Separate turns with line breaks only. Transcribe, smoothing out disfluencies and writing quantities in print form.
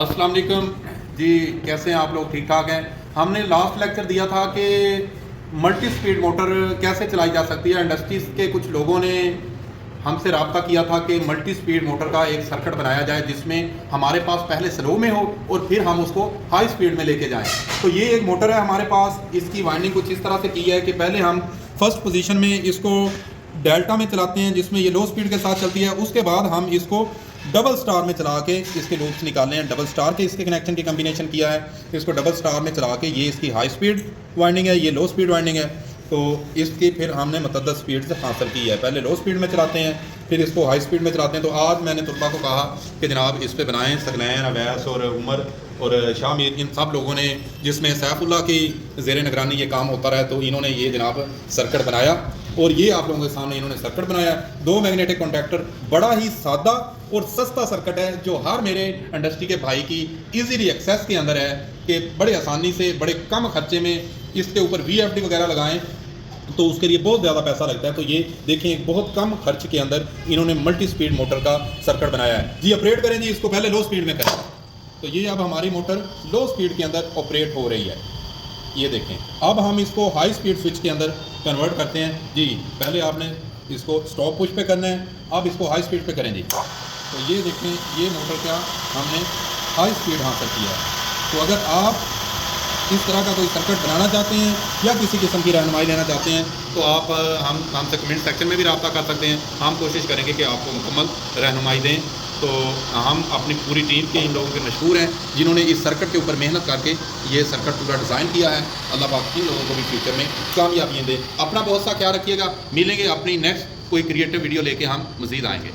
अस्सलाम वालेकुम जी। कैसे हैं आप लोग? ठीक ठाक हैं। हमने लास्ट लेक्चर दिया था कि मल्टी स्पीड मोटर कैसे चलाई जा सकती है। इंडस्ट्रीज़ के कुछ लोगों ने हमसे रब्ता किया था कि मल्टी स्पीड मोटर का एक सर्किट बनाया जाए जिसमें हमारे पास पहले स्लो में हो और फिर हम उसको हाई स्पीड में लेके जाएं। तो ये एक मोटर है हमारे पास। इसकी वाइंडिंग कुछ इस तरह से की है कि पहले हम फर्स्ट पोजीशन में इसको डेल्टा में चलाते हैं जिसमें ये लो स्पीड के साथ चलती है। उसके बाद हम इसको डबल स्टार में चला के इसके लूप्स निकालने हैं। डबल स्टार के इसके कनेक्शन की कम्बिनेशन किया है। इसको डबल स्टार में चला के ये इसकी हाई स्पीड वाइंडिंग है, ये लो स्पीड वाइंडिंग है। तो इसकी फिर हमने मतअद्दद स्पीड से हासिल की है। पहले लो स्पीड में चलाते हैं, फिर इसको हाई स्पीड में चलाते हैं। तो आज मैंने तुलबा को कहा कि जनाब इस पे बनाएं। सकलैन, अवैस और उमर और शामिर, इन सब लोगों ने, जिसमें सैफुल्लाह की ज़ेर निगरानी ये काम होता रहा, तो इन्होंने ये जनाब सर्किट बनाया और ये आप लोगों के सामने इन्होंने सर्किट बनाया। 2 मैग्नेटिक कॉन्टैक्टर, बड़ा ही सादा और सस्ता सर्किट है जो हर मेरे इंडस्ट्री के भाई की ईजीली एक्सेस के अंदर है कि बड़े आसानी से बड़े कम खर्चे में इसके ऊपर VFD वगैरह लगाएं तो उसके लिए बहुत ज़्यादा पैसा लगता है। तो ये देखें, बहुत कम खर्च के अंदर इन्होंने मल्टी स्पीड मोटर का सर्किट बनाया है जी। ऑपरेट करें जी, इसको पहले लो स्पीड में करें। तो ये अब हमारी मोटर लो स्पीड के अंदर ऑपरेट हो रही है। ये देखें, अब हम इसको हाई स्पीड स्विच के अंदर कन्वर्ट करते हैं जी। पहले आपने इसको स्टॉप पुश पे करना है, अब इसको हाई स्पीड पे करें जी। तो ये देखें, ये मोटर का हमने हाई स्पीड हासिल किया है। तो अगर आप इस तरह का कोई सर्किट बनाना चाहते हैं या किसी किस्म की रहनुमाई लेना चाहते हैं तो आप हमसे कमेंट सेक्शन में भी रब्ता कर सकते हैं। हम कोशिश करेंगे कि आपको मुकम्मल रहनुमाई दें। तो हम अपनी पूरी टीम के इन लोगों के मशहूर हैं जिन्होंने इस सर्किट के ऊपर मेहनत करके ये सर्किट पूरा डिज़ाइन किया है। अल्लाह पाक इन लोगों को भी फ्यूचर में कामयाबियाँ दे। अपना बहुत सा ख्याल रखिएगा। मिलेंगे अपनी नेक्स्ट कोई क्रिएटिव वीडियो लेके हम मज़ीद आएँगे।